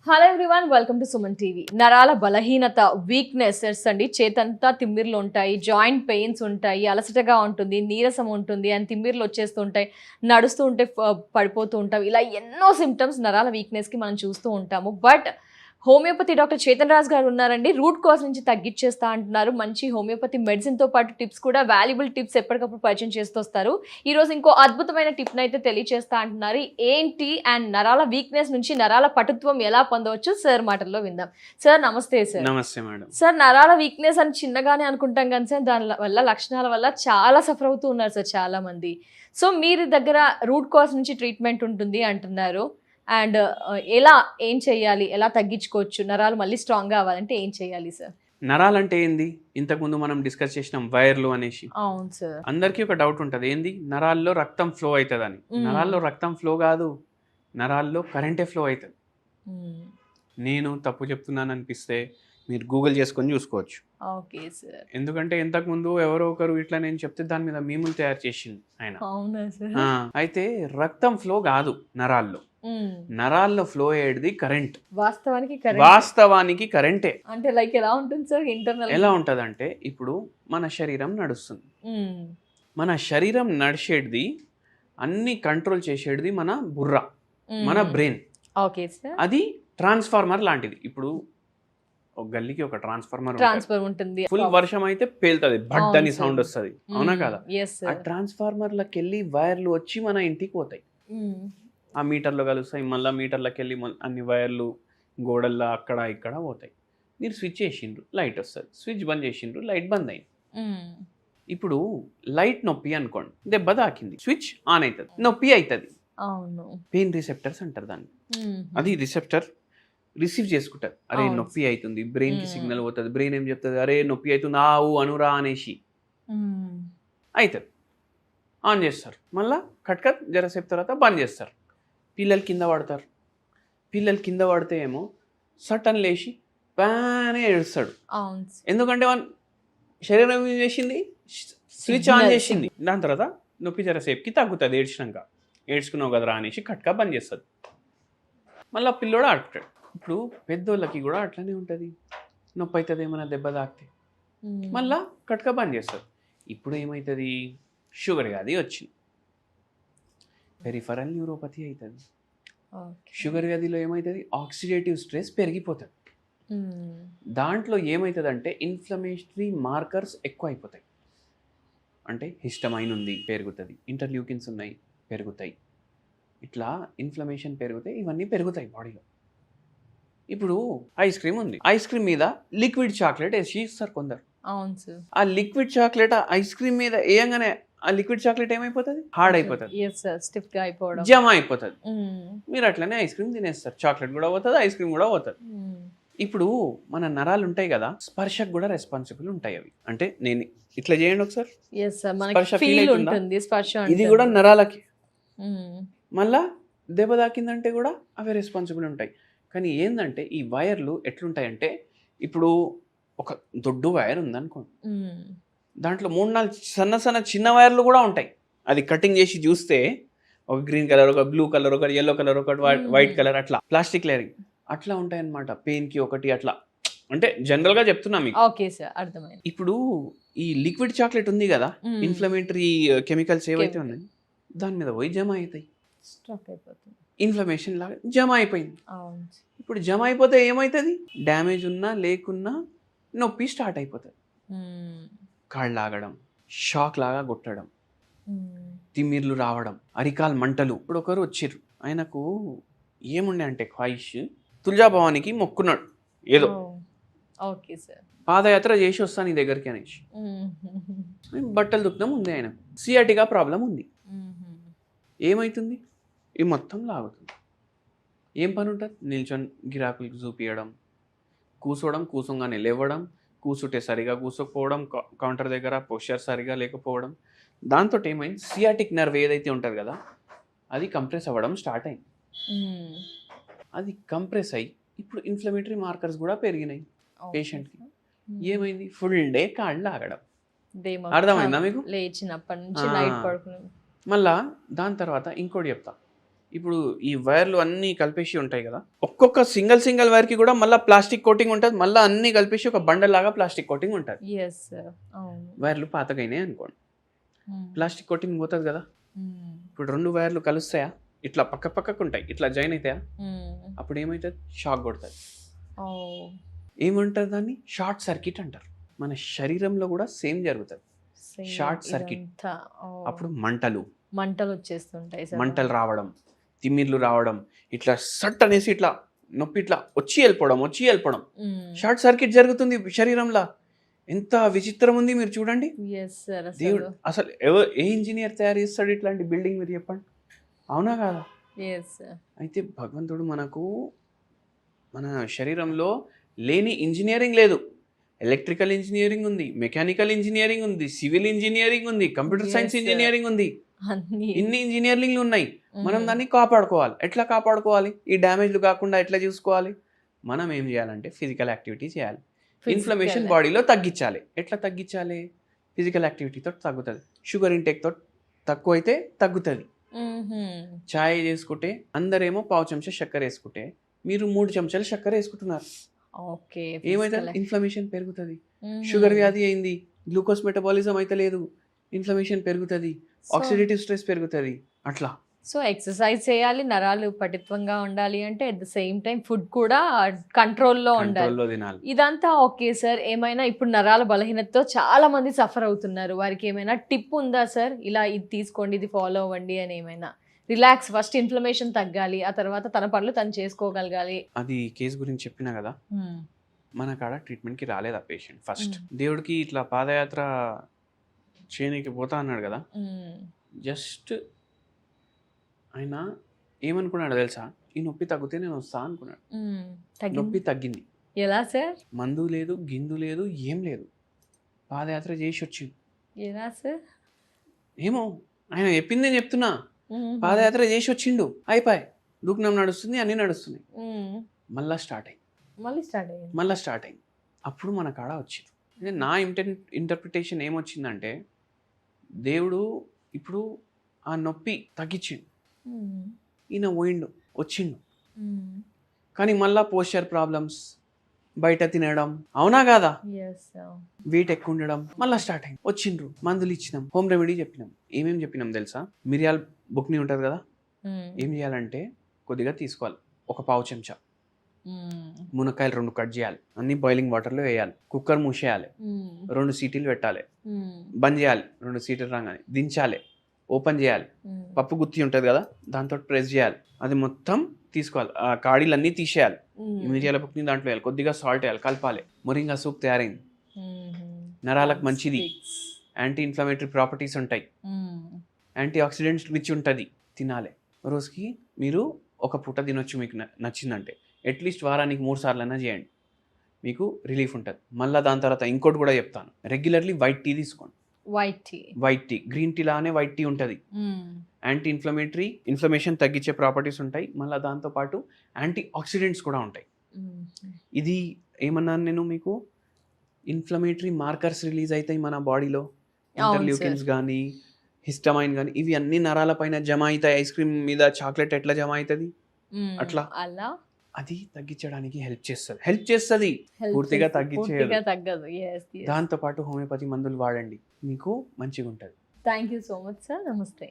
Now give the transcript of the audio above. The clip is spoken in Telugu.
Hello everyone, welcome to Suman TV. నరాల బలహీనత, వీక్నెసెస్ అండి. చేతంతా తిమ్మిర్లు ఉంటాయి, జాయింట్ పెయిన్స్ ఉంటాయి, అలసటగా ఉంటుంది, నీరసం ఉంటుంది, అండ్ తిమ్మిర్లు వచ్చేస్తూ ఉంటాయి, నడుస్తూ ఉంటే పడిపోతూ ఉంటాం. ఇలా ఎన్నో సిమ్టమ్స్ నరాల వీక్నెస్కి మనం చూస్తూ ఉంటాము. But homeopathy doctor Chetan Raj గారు ఉన్నారండి. రూట్ కాజ్ నుంచి తగ్గించేస్తా అంటున్నారు. మంచి హోమియోపతి మెడిసిన్తో పాటు టిప్స్ కూడా, వాల్యుబుల్ టిప్స్ ఎప్పటికప్పుడు పరిచయం చేస్తూ వస్తారు. ఈరోజు ఇంకో అద్భుతమైన టిప్ని అయితే తెలియచేస్తా అంటున్నారు. ఏంటి అండ్ నరాల వీక్నెస్ నుంచి నరాల పటుత్వం ఎలా పొందవచ్చు సార్ మాటల్లో విందాం. సార్ నమస్తే. సార్ నమస్తే మేడం. సార్, నరాల వీక్నెస్ అని చిన్నగానే అనుకుంటాం కానీ సార్, దాని వల్ల లక్షణాల వల్ల చాలా సఫర్ అవుతూ ఉన్నారు సార్ చాలా మంది. సో మీరు దగ్గర రూట్ కాజ్ నుంచి ట్రీట్మెంట్ ఉంటుంది అంటున్నారు. అండ్ ఏం చేయాలి, ఎలా తగ్గించుకోవచ్చు, నరాలు మళ్ళీ స్ట్రాంగ్ అవ్వాలంటే ఏం చేయాలి సార్? నరాలు అంటే ఏంది? ఇంతకుముందు మనం డిస్కస్ చేసినాం వైర్లు అనేసి. అవును సార్. అందరికీ ఒక డౌట్ ఉంటుంది, ఏంది నరాల్లో రక్తం ఫ్లో అవుతుందని. నరాల్లో రక్తం ఫ్లో కాదు, నరాల్లో కరెంటే ఫ్లో అవుతుంది. నేను తప్పు చెప్తున్నాను అనిపిస్తే మీరు గూగుల్ చేసుకొని చూసుకోవచ్చు. Okay sir. ఎందుకంటే ఇంతకుముందు ఎవరో ఒకరు ఇట్లా నేను చెప్తే దాని మీద మీములు తయారు చేసింది ఆయన. అవునా సార్? అయితే రక్తం ఫ్లో కాదు నరాల్లో. నరాల్లో ఫ్లో అయ్యేది కరెంట్. వాస్తవానికి కరెంటే. అంటే లైక్ ఎలా ఉంటుంది సార్ ఇంటర్నల్? ఎలా ఉంటది అంటే, ఇప్పుడు మన శరీరం నడుస్తుంది. మన శరీరం నడిచేది, అన్ని కంట్రోల్ చేసేది మన బుర్ర, మన బ్రెయిన్. Okay sir. అది ట్రాన్స్ఫార్మర్ లాంటిది. ఇప్పుడు ఒక గల్లీకి ఒక ట్రాన్స్ఫార్మర్ ఉంటుంది. ఫుల్ వర్షం అయితే పేలుతుంది, బడ్ అని సౌండ్ వస్తుంది, అవునా కదా? ఆ ట్రాన్స్ఫార్మర్లకు వెళ్ళి వైర్లు వచ్చి మన ఇంటికి పోతాయి. ఆ మీటర్లో కలుస్తాయి, మళ్ళీ మీటర్లకు వెళ్ళి అన్ని వైర్లు గోడల్లో అక్కడ ఇక్కడ పోతాయి. మీరు స్విచ్ చేసిండ్రు, లైట్ వస్తుంది. స్విచ్ బంద్ చేసిండ్రు, లైట్ బంద్ అయింది. ఇప్పుడు లైట్ నొప్పి అనుకోండి, దెబ్బ తాకింది, స్విచ్ ఆన్ అవుతుంది, నొప్పి అవుతుంది. పెయిన్ రిసెప్టర్స్ అంటారు దాన్ని. అది రిసెప్టర్ రిసీవ్ చేసుకుంటారు. అరే నొప్పి అవుతుంది, బ్రెయిన్కి సిగ్నల్ పోతుంది. బ్రెయిన్ ఏం చెప్తుంది, అరే నొప్పి అవుతుంది, ఆవు అనురా అనేసి అవుతుంది. ఆన్ చేస్తారు, మళ్ళీ కట్కట్ జరసేపు తర్వాత బంద్ చేస్తారు. పిల్లలు కింద పడతారు. పిల్లలు కింద పడితే ఏమో సటన్ లేచి బాగానే ఏడుస్తాడు. ఎందుకంటే శరీరం ఏం చేసింది, స్విచ్ ఆన్ చేసింది. దాని తర్వాత నొప్పి జరసేపుకి తగ్గుతుంది. ఏడ్చుకున్నావు కదరా అనేసి కట్కా బంద్ చేస్తుంది. మళ్ళీ పిల్లోడు ఆడుకుంటాడు. ఇప్పుడు పెద్దోళ్ళకి కూడా అట్లనే ఉంటుంది, నొప్పి అవుతుంది ఏమైనా దెబ్బ తాకితే, మళ్ళా కట్కా బంద్ చేస్తుంది. ఇప్పుడు ఏమవుతుంది, షుగర్ వ్యాధి వచ్చింది, పెరిఫరల్ న్యూరోపతి అవుతుంది. షుగర్ వ్యాధిలో ఏమవుతుంది, ఆక్సిడేటివ్ స్ట్రెస్ పెరిగిపోతుంది. దాంట్లో ఏమవుతుంది అంటే ఇన్ఫ్లమేటరీ మార్కర్స్ ఎక్కువ అయిపోతాయి. అంటే హిస్టమైన్ ఉంది, పెరుగుతుంది. ఇంటర్ల్యూకిన్స్ ఉన్నాయి, పెరుగుతాయి. ఇట్లా ఇన్ఫ్లమేషన్ పెరిగితే ఇవన్నీ పెరుగుతాయి బాడీలో. ఇప్పుడు ఐస్ క్రీమ్ ఉంది, ఐస్ క్రీమ్ మీద లిక్విడ్ చాక్లెట్ వేసి ఇస్తారు కొందరు. అవును సార్. ఆ లిక్విడ్ చాక్లెట్ ఐస్ క్రీమ్ మీద వేయంగానే ఆ లిక్విడ్ చాక్లెట్ ఏమైపోతుంది, హార్డ్ అయిపోతుంది, జమ అయిపోతుంది. మీరు అట్లనే ఐస్ క్రీమ్ తినేస్తారు, చాక్లెట్ కూడా పోతుంది, ఐస్ క్రీమ్ కూడా పోతుంది. ఇప్పుడు మన నరాలు ఉంటాయి కదా, స్పర్శకు కూడా రెస్పాన్సిబుల్ ఉంటాయి అవి. అంటే నేను ఇట్లా చేయండి ఒకసారి, ఇది కూడా నరాలకి. మళ్ళా దెబ్బ తాకిందంటే కూడా అవే రెస్పాన్సిబుల్ ఉంటాయి. కానీ ఏంటంటే ఈ వైర్లు ఎట్లుంటాయంటే, ఇప్పుడు ఒక దొడ్డు వైర్ ఉందనుకోండి, దాంట్లో 3-4 సన్న చిన్న వైర్లు కూడా ఉంటాయి. అది కటింగ్ చేసి చూస్తే ఒక గ్రీన్ కలర్, ఒక బ్లూ కలర్, ఒక ఎల్లో కలర్, ఒక వైట్ కలర్, అట్లా ప్లాస్టిక్ లేయరింగ్ అట్లా ఉంటాయి అన్నమాట. పెయిన్కి ఒకటి అట్లా, అంటే జనరల్గా చెప్తున్నా మీకు. ఓకే సార్, అర్థమైంది. ఇప్పుడు ఈ లిక్విడ్ చాక్లెట్ ఉంది కదా, ఇన్ఫ్లమేటరీ కెమికల్స్ ఏవైతే ఉన్నాయి దాని మీద పోయి జమ అవుతాయి, ఇన్ఫ్లమేషన్ లాగా జమ అయిపోయింది. ఇప్పుడు జమ అయిపోతే ఏమవుతుంది, డ్యామేజ్ ఉన్నా లేకున్నా నొప్పి స్టార్ట్ అయిపోతుంది. కాళ్ళు లాగడం, షాక్ లాగా కొట్టడం, తిమ్మిర్లు రావడం, అరికాలు మంటలు. ఇప్పుడు ఒకరు వచ్చిర్రు, ఆయనకు ఏముండే అంటే ఖాయిష్, తుల్జాభవానికి మొక్కున్నాడు ఏదో, పాదయాత్ర చేసి వస్తాను నీ దగ్గరికి అనేసి. బట్టలు దుఃఖం ఉంది ఆయనకు, సియాటికా ప్రాబ్లం ఉంది. ఏమవుతుంది, ఈ మొత్తం లాగుతుంది. ఏం పని ఉంటుంది, నిల్చొని గిరాకులకు చూపించడం, కూర్చోవడం, కూర్చోగానే లేవడం, కూర్చుంటే సరిగా కూర్చోకపోవడం, కౌంటర్ దగ్గర పోస్చర్ సరిగా లేకపోవడం. దాంతో ఏమైంది, సియాటిక్ నర్వ్ ఏదైతే ఉంటుంది కదా, అది కంప్రెస్ అవ్వడం స్టార్ట్ అయింది. అది కంప్రెస్ అయ్యి ఇప్పుడు ఇన్ఫ్లమేటరీ మార్కర్స్ కూడా పెరిగినాయి పేషెంట్కి. ఏమైంది, ఫుల్ డే కాళ్ళు లాగడం. అర్థమైందా మీకు? లేచినప్పటి నుంచి నైట్ పడుకున్నాం. మళ్ళా దాని తర్వాత ఇంకోటి చెప్తా, ఇప్పుడు ఈ వైర్లు అన్నీ కలిపేసి ఉంటాయి కదా, ఒక్కొక్క సింగిల్ వైర్కి కూడా మళ్ళీ ప్లాస్టిక్ కోటింగ్ ఉంటుంది, మళ్ళీ అన్నీ కలిపేసి ఒక బండల్ లాగా ప్లాస్టిక్ కోటింగ్ ఉంటుంది. ఎస్ సార్, అవును. వైర్లు పాతగైనాయి అనుకోండి, ప్లాస్టిక్ కోటింగ్ పోతుంది కదా. ఇప్పుడు 2 వైర్లు కలుస్తాయా, ఇట్లా పక్కకు ఉంటాయి, ఇట్లా జాయిన్ అవుతాయా, అప్పుడు ఏమవుతుంది, షాక్ కొడుతుంది. ఏమంటారు దాన్ని, షార్ట్ సర్క్యూట్ అంటారు. మన శరీరంలో కూడా సేమ్ జరుగుతుంది, షార్ట్ సర్క్యూట్. అప్పుడు మంటలు వచ్చేస్తుంటాయి, మంటలు రావడం, తిమ్మిర్లు రావడం, ఇట్లా సట్ అనేసి ఇట్లా నొప్పి ఇట్లా వచ్చి వెళ్ళిపోవడం, షార్ట్ సర్క్యూట్ జరుగుతుంది శరీరంలో. ఎంత విచిత్రం ఉంది మీరు చూడండి. దేవుడు అసలు ఏ ఇంజనీర్ తయారు చేస్తాడు ఇట్లాంటి బిల్డింగ్, మీరు చెప్పండి, అవునా కాదా? అయితే భగవంతుడు మనకు మన శరీరంలో లేని ఇంజనీరింగ్ లేదు. ఎలక్ట్రికల్ ఇంజనీరింగ్ ఉంది, మెకానికల్ ఇంజనీరింగ్ ఉంది, సివిల్ ఇంజనీరింగ్ ఉంది, కంప్యూటర్ సైన్స్ ఇంజనీరింగ్ ఉంది, ఇన్ని ఇంజనీరింగ్లు ఉన్నాయి. మనం దాన్ని కాపాడుకోవాలి. ఎట్లా కాపాడుకోవాలి, ఈ డ్యామేజ్లు కాకుండా ఎట్లా చూసుకోవాలి? మనం ఏం చేయాలంటే ఫిజికల్ యాక్టివిటీ చేయాలి. ఇన్ఫ్లమేషన్ బాడీలో తగ్గించాలి. ఎట్లా తగ్గించాలి? ఫిజికల్ యాక్టివిటీతో తగ్గుతుంది. షుగర్ ఇంటేక్తో తక్కువ అయితే తగ్గుతుంది. ఛాయ్ చేసుకుంటే అందరేమో 1/2 చెంచా చక్కెర వేసుకుంటే మీరు 3 చెంచాలు చక్కెర వేసుకుంటున్నారు. ఏమైతుంది? ఇన్ఫ్లమేషన్ పెరుగుతుంది. షుగర్ వ్యాధి అయింది, గ్లూకోజ్ మెటబాలిజం అయితే లేదు, ఇన్ఫ్లమేషన్ పెరుగుతుంది, ఆక్సిడేటివ్ స్ట్రెస్ పెరుగుతుంది. అట్లా సో ఎక్సర్సైజ్ చేయాలి, నరాలు పటిత్వంగా ఉండాలి అంటే at the same time food కూడా కంట్రోల్లో ఉండాలి. ఇదంతా ఓకే సార్. ఏమైనా ఇప్పుడు నరాల బలహీనతతో చాలా మంది సఫర్ అవుతున్నారు, వారికి ఏమైనా టిప్ ఉందా సార్? ఇలా ఇది తీసుకోండి, ఇది ఫాలో అవ్వండి అని ఏమైనా? రిలాక్స్, ఫస్ట్ ఇన్ఫ్లమేషన్ తగ్గాలి, ఆ తర్వాత తన పనులు తను చేసుకోగలగాలి. అది కేసు గురించి చెప్పినా కదా, మన కాడ ట్రీట్మెంట్కి రాలేదు ఆ పేషెంట్. ఫస్ట్ దేవుడికి ఇట్లా పాదయాత్ర చేయనీకి పోతా అన్నాడు కదా, జస్ట్ ఆయన ఏమనుకున్నాడు తెలుసా, ఈ నొప్పి తగ్గితే నేను వస్తా అనుకున్నాడు. నొప్పి తగ్గింది. ఎలా సార్? మందు లేదు, గిందు లేదు, ఏం లేదు, పాదయాత్ర చేసి వచ్చింది. ఎలా సార్? ఏమో ఆయన చెప్పింది నేను చెప్తున్నా. పాదయాత్ర చేసి వచ్చిండు, అయిపోయి దూకునం నడుస్తుంది, అన్నీ నడుస్తున్నాయి. మళ్ళా స్టార్ట్ అయింది. అప్పుడు మన కాడ వచ్చింది. అంటే నా ఇంటర్ప్రిటేషన్ ఏమొచ్చిందంటే, దేవుడు ఇప్పుడు ఆ నొప్పి తగ్గించిండు, ఈయన వచ్చిండు, కానీ మళ్ళా పోస్చర్ ప్రాబ్లమ్స్, బయట తినడం, అవునా కాదా, వెయిట్ ఎక్కువ ఉండడం, మళ్ళీ స్టార్ట్ అయింది. వచ్చిండ్రు, మందులు ఇచ్చినాం, హోమ్ రెమెడీ చెప్పినాం. ఏమేమి చెప్పినాం తెలుసా? మిరియాల బుక్ని ఉంటుంది కదా, ఏం చేయాలంటే కొద్దిగా తీసుకోవాలి, ఒక 1/2 చెంచా. మునక్కాయలు 2 కట్ చేయాలి, అన్ని బాయిలింగ్ వాటర్లో వేయాలి, కుక్కర్ మూసేయాలి, 2 సీటీలు పెట్టాలి, బంద్ చేయాలి, 2 సీటీలు రాగానే దించాలి, ఓపెన్ చేయాలి, పప్పు గుత్తి ఉంటుంది కదా దాంతో ప్రెస్ చేయాలి, అది మొత్తం తీసుకోవాలి, ఆ కాడీలన్నీ తీసేయాలి, మిరియాల బుక్ని దాంట్లో వేయాలి, కొద్దిగా సాల్ట్ వేయాలి, కలపాలి. మొరింగా సూప్ తయారైంది. నరాలకు మంచిది, యాంటీ ఇన్ఫ్లమేటరీ ప్రాపర్టీస్ ఉంటాయి, యాంటీ ఆక్సిడెంట్స్ రిచ్ ఉంటుంది, తినాలి. రోజుకి మీరు ఒక పూట తినొచ్చు, మీకు నచ్చిందంటే. అట్లీస్ట్ వారానికి 3 సార్లు అయినా చేయండి, మీకు రిలీఫ్ ఉంటుంది. మళ్ళీ దాని తర్వాత ఇంకోటి కూడా చెప్తాను, రెగ్యులర్లీ వైట్ టీ తీసుకోండి. వైట్ టీ, గ్రీన్ టీ లానే వైట్ టీ ఉంటుంది. యాంటీ ఇన్ఫ్లమేషన్ తగ్గించే ప్రాపర్టీస్ ఉంటాయి, మళ్ళీ దాంతోపాటు యాంటీ ఆక్సిడెంట్స్ కూడా ఉంటాయి. ఇది ఏమన్నాను నేను మీకు, ఇన్ఫ్లమేటరీ మార్కర్స్ రిలీజ్ అవుతాయి మన బాడీలో, ఇంటర్ల్యూకిన్స్ కానీ, హిస్టమైన్ కానీ, ఇవి అన్ని నరాల పైన జమ అవుతాయి. ఐస్ క్రీమ్ మీద చాక్లెట్ ఎట్లా జమ అవుతుంది, అట్లా అది తగ్గించడానికి హెల్ప్ చేస్తుంది, పూర్తిగా తగ్గదు. దాంతోపాటు హోమియోపతి మందులు వాడండి, మీకు మంచిగా ఉంటుంది. Thank you so much sir. నమస్తే.